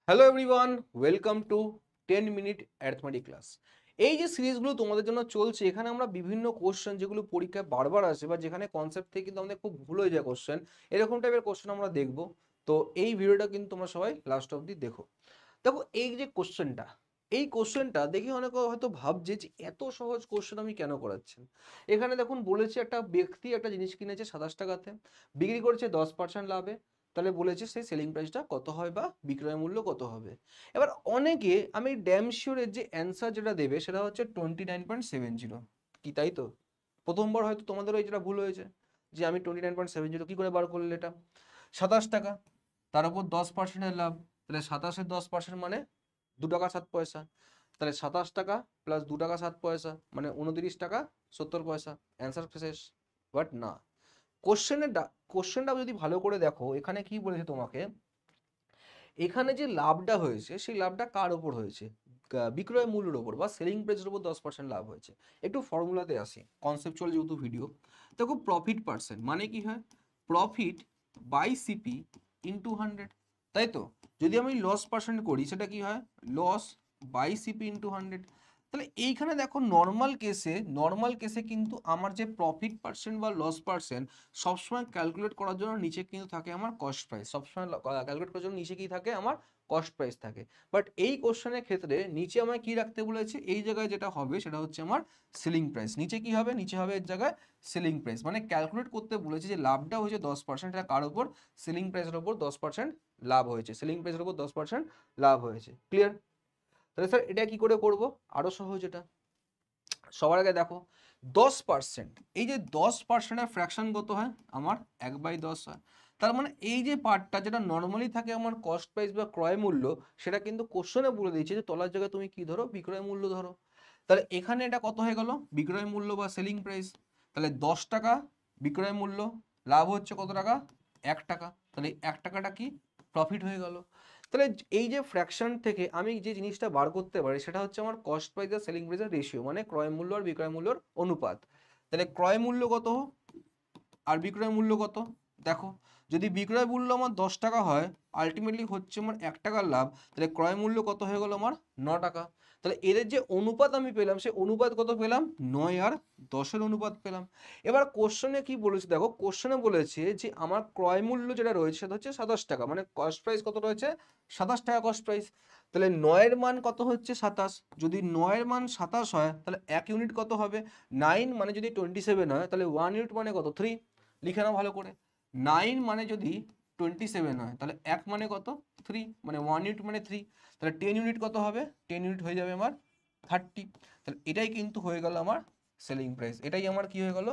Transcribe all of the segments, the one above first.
Hello everyone, welcome to 10 minute arithmetic class. এই যে সিরিজগুলো তোমাদের জন্য চলছে, এখানে আমরা বিভিন্ন কোশ্চেন যেগুলো পরীক্ষায় বারবার আসে বা যেখানে কনসেপ্ট থেকে কিন্তু আমাদের খুব ভুল হয়ে যায় কোশ্চেন, এরকম টাইপের কোশ্চেন আমরা দেখব। তো এই ভিডিওটা কিন্তু তোমরা সবাই লাস্ট অবধি দেখো। দেখো এই যে কোশ্চেনটা, এই কোশ্চেনটা দেখে অনেকে হয়তো ভাবছে যে এত সহজ কোশ্চেন আমি কেন করাচ্ছেন। এখানে দেখুন বলেছে একটা ব্যক্তি একটা জিনিস কিনেছে 27 টাকাতে, বিক্রি করেছে 10% লাভে। তাহলে বলেছে সেই সেলিং প্রাইসটা কত হয় বা বিক্রয় মূল্য কত হবে। এবার অনেকে আমি ড্যাম শিওরের যে অ্যান্সার যেটা দেবে সেটা হচ্ছে 29.70 কি, তাই তো? প্রথমবার হয়তো তোমাদেরও যেটা ভুল হয়েছে যে আমি 29.70 কি করে বার করলে এটা। 27 টাকা, তার উপর 10%-এর লাভ, তাহলে 27-এর 10% মানে 2 টাকা 7 পয়সা। তাহলে 27 টাকা প্লাস 2 টাকা 7 পয়সা মানে 29 টাকা 70 পয়সা, অ্যান্সার শেষ। বাট না, কোশ্চেনটা যদি ভালো করে দেখো, এখানে কি বলেছে তোমাকে, এখানে যে লাভটা হয়েছে সেই লাভটা কার ওপর হয়েছে? বিক্রয় মূল্যের ওপর বা সেলিং প্রাইসের উপর 10% লাভ হয়েছে। একটু ফর্মুলাতে আসি, কনসেপচুয়াল যেহেতু ভিডিও। দেখো প্রফিট পার্সেন্ট মানে কি হয়? প্রফিট বাই সিপি ইন্টু 100, তাই তো? যদি আমি লস পার্সেন্ট করি সেটা কি হয়? Loss by CP into 100। তাহলে এইখানে দেখো নর্মাল কেসে কিন্তু আমার যে প্রফিট পার্সেন্ট বা লস পার্সেন্ট সবসময় ক্যালকুলেট করার জন্য নিচে কিন্তু থাকে আমার কস্ট প্রাইস। সবসময় ক্যালকুলেট করার জন্য নিচে কি থাকে? আমার কস্ট প্রাইস থাকে। বাট এই কোশ্চেনের ক্ষেত্রে নিচে আমায় কি রাখতে বলেছে? এই জায়গায় যেটা হবে সেটা হচ্ছে আমার সেলিং প্রাইস। নিচে কি হবে? নিচে হবে এর জায়গায় সেলিং প্রাইস। মানে ক্যালকুলেট করতে বলেছে যে লাভটা হয়েছে 10%, এটা কার উপর? সেলিং প্রাইসের উপর 10% লাভ হয়েছে। সেলিং প্রাইসের উপর 10% লাভ হয়েছে। ক্লিয়ার? তাহলে স্যার এটা কি করে করব? আরো সহজ এটা। সবার আগে দেখো 10%, এই যে 10%-এর ফ্র্যাকশন কত হয়? আমার 1/10 হয়। তার মানে এই যে পার্টটা যেটা নর্মালি থাকে আমার কস্ট প্রাইস বা ক্রয় মূল্য, সেটা কিন্তু কোশ্চেনে বলে দিয়েছে যে তলার জায়গায় তুমি কি ধরো? বিক্রয় মূল্য ধরো। তাহলে এখানে এটা কত হয়ে গেল? বিক্রয় মূল্য বা সেলিং প্রাইস। তাহলে 10 টাকা বিক্রয় মূল্য, লাভ হচ্ছে কত টাকা? 1 টাকা। তাহলে 1 টাকাটা কি? প্রফিট হয়ে গেল। তাহলে এই যে ফ্র্যাকশন থেকে আমি যে জিনিসটা বার করতে পারি সেটা হচ্ছে আমার কস্ট প্রাইস আর সেলিং প্রাইসের রেশিও, মানে ক্রয় মূল্য আর বিক্রয় মূল্যর অনুপাত। তাহলে ক্রয় মূল্য কত আর বিক্রয় মূল্য কত? দেখো, যদি বিক্রয় মূল্য আমার 10 টাকা হয়, আলটিমেটলি হচ্ছে আমার 1 টাকার লাভ, তাহলে ক্রয় মূল্য কত হয়ে গেল? আমার 9 টাকা। তাহলে এদের যে অনুপাত আমি পেলাম, সেই অনুপাত কত পেলাম? 9 আর 10-এর অনুপাত পেলাম। এবার কোশ্চেনে কি বলেছে দেখো, কোশ্চেনে বলেছে যে আমার ক্রয় মূল্য যেটা রয়েছে সেটা হচ্ছে 27 টাকা, মানে কস্ট প্রাইস কত রয়েছে? 27 টাকা কস্ট প্রাইস। তাহলে 9 এর মান কত হচ্ছে? 27। যদি 9 এর মান 27 হয় তাহলে 1 ইউনিট কত হবে? 9 মানে যদি 27 হয় তাহলে 1 ইউনিট মানে কত? 3। লিখে নাও ভালো করে। 9 মানে যদি 27 হয় তাহলে 1 মানে কত? 3, মানে 1 ইউনিট মানে 3। তাহলে 10 ইউনিট কত হবে? 10 ইউনিট হয়ে যাবে আমার 30। তাহলে এটাই কিন্তু হয়ে গেল আমার সেলিং প্রাইস। এটাই আমার কি হয়ে গেল?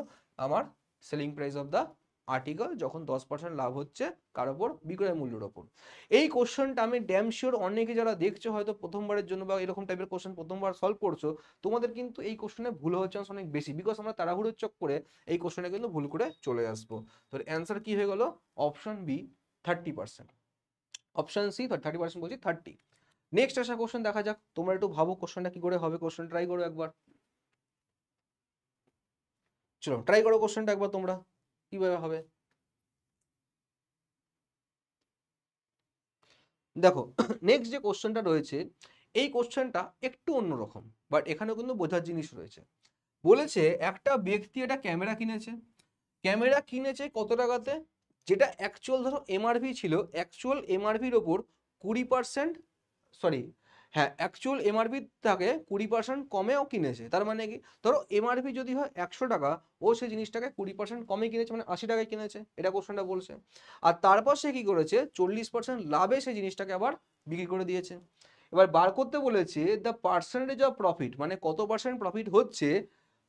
আমার selling price of the article, যখন 10% লাভ হচ্ছে কার ওপর? বিক্রয় মূল্যের ওপর। এই কোশ্চেনটা আমি ড্যাম শিওর অনেকে যারা দেখছো হয়তো প্রথমবারের জন্য বা এরকম টাইপের কোশ্চেন প্রথমবার সলভ করছো, তোমাদের কিন্তু এই কোশ্চেনে ভুল হওয়ার চান্স অনেক বেশি, বিকজ আমরা তাড়াহুড়োর চক্করে এই কোশ্চেনে কিন্তু ভুল করে চলে আসবো। তো অ্যান্সার কি হয়ে গেল? অপশন বি 30%, অপশন সি 30% বলছি 30। নেক্সট আসা কোশ্চেন দেখা যাক। তোমরা একটু ভাবো কোশ্চেনটা কি করে হবে, কোশ্চেন ট্রাই করো একবার। চলো ট্রাই করো কোশ্চেনটা একবার তোমরা, কিভাবে হবে। দেখো নেক্সট যে কোশ্চেনটা রয়েছে, এই কোশ্চেনটা একটু অন্যরকম, বাট এখানেও কিন্তু বোঝার জিনিস রয়েছে। বলেছে একটা ব্যক্তি একটা ক্যামেরা কিনেছে কত টাকাতে? যেটা অ্যাকচুয়াল ধরো এমআরপি ছিল, অ্যাকচুয়াল এমআরপির ওপর 20%, সরি, হ্যাঁ অ্যাকচুয়াল এমআরপি থাকে 20% কমেও কিনেছে। তার মানে কি? ধরো এমআরপি যদি হয় 100 টাকা, ও সেই জিনিসটাকে 20% কমে কিনেছে, মানে 80 টাকায় কিনেছে, এটা কোশ্চেনটা বলছে। আর তারপর সে কি করেছে? 40% লাভে সেই জিনিসটাকে আবার বিক্রি করে দিয়েছে। এবার বার করতে বলেছে দ্য পার্সেন্টেজ অফ প্রফিট, মানে কত পার্সেন্ট প্রফিট হচ্ছে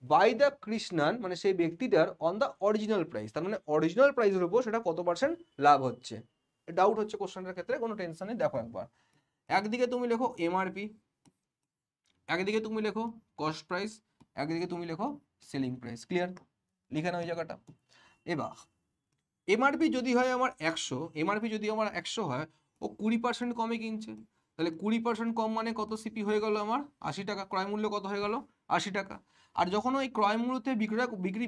বাই দ্য কৃষ্ণান, মানে সেই ব্যক্তিটার, অন দ্য অরিজিনাল প্রাইস। তার মানে অরিজিনাল প্রাইসের উপর সেটা কত পার্সেন্ট লাভ হচ্ছে। ডাউট হচ্ছে কোশ্চেনটার ক্ষেত্রে? কোনো টেনশন নেই, দেখো একবার। একদিকে তুমি লেখো এমআরপি, একদিকে তুমি লেখো কস্ট প্রাইস, একদিকে তুমি লেখো সেলিং প্রাইস। ক্লিয়ার? লিখে নাও ওই জায়গাটা। এবার এমআরপি যদি হয় আমার 100, এমআরপি যদি আমার 100 হয়, ও 20% কমে কিনছে, তাহলে 20% কম মানে কত সিপি হয়ে গেল আমার? 80 টাকা। ক্রয় মূল্য কত হয়ে গেল? 80 টাকা। আর যখন ওই ক্রয় মূল্যতে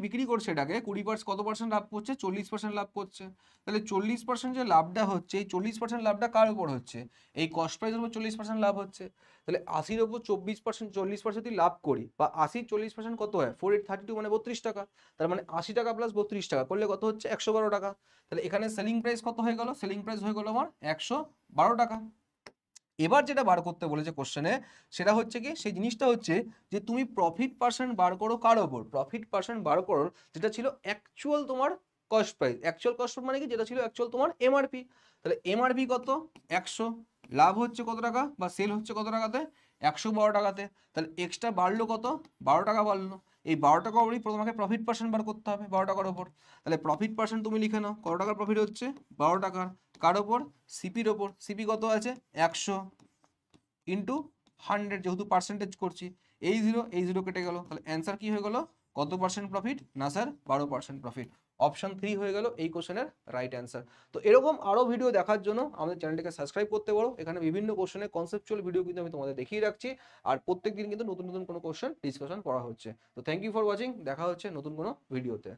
বিক্রি করছে এটাকে 20% কত পার্সেন্ট লাভ করছে, 40% লাভ করছে। তাহলে 40% যে লাভটা হচ্ছে, এই 40% লাভটা কার উপর হচ্ছে, এই কস্ট প্রাইসের উপর 40% লাভ হচ্ছে। তাহলে 80-র উপর 24% 40% যদি লাভ করি, বা 80 40% কত হয় 4832 মানে 32 টাকা। তার মানে 80 টাকা প্লাস 32 টাকা করলে কত হচ্ছে 112 টাকা। তাহলে এখানে সেলিং প্রাইস কত হয়ে গেল, সেলিং প্রাইস হয়ে গেল আমার 112 টাকা। এবার যেটা বার করতে বলেছে কোশ্চেনে, সেটা হচ্ছে কি, সেই জিনিসটা হচ্ছে যে তুমি প্রফিট পার্সেন্ট বার করো কার ওপর, প্রফিট পার্সেন্ট বার করো যেটা ছিল অ্যাকচুয়াল তোমার কস্ট প্রাইস। অ্যাকচুয়াল কস্ট মানে কি, যেটা ছিল অ্যাকচুয়াল তোমার এমআরপি। তাহলে এমআরপি কত 100, লাভ হচ্ছে কত টাকা বা সেল হচ্ছে কত টাকাতে 112 টাকাতে। তাহলে এক্সট্রা বাড়লো কত, 12 টাকা বাড়লো। এই 12 টাকা ওপরই তোমাকে প্রফিট পার্সেন্ট বার করতে হবে, 12 টাকার ওপর। তাহলে প্রফিট পার্সেন্ট তুমি লিখে নাও, কত টাকার প্রফিট হচ্ছে 12 টাকার, কার ওপর, সিপির ওপর। সিপি কত আছে 100 ইন্টু 100, যেহেতু পার্সেন্টেজ করছি, এই জিরো কেটে গেল। তাহলে অ্যান্সার কি হয়ে গেল, কত পার্সেন্ট প্রফিট, না স্যার 12% প্রফিট। অপশন 3 হয়ে গেল এই কোশ্চেনের রাইট অ্যান্সার। তো এরকম আরো ভিডিও দেখার জন্য আমাদের চ্যানেলটিকে সাবস্ক্রাইব করতে পারো। এখানে বিভিন্ন কোশ্চেনের কনসেপচুয়াল ভিডিও কিন্তু আমি তোমাদের দেখিয়ে রাখছি, আর প্রত্যেকদিন কিন্তু নতুন নতুন কোনো কোশ্চেন ডিসকাশন করা হচ্ছে। তো থ্যাংক ইউ ফর ওয়াচিং, দেখা হচ্ছে নতুন কোনো ভিডিওতে।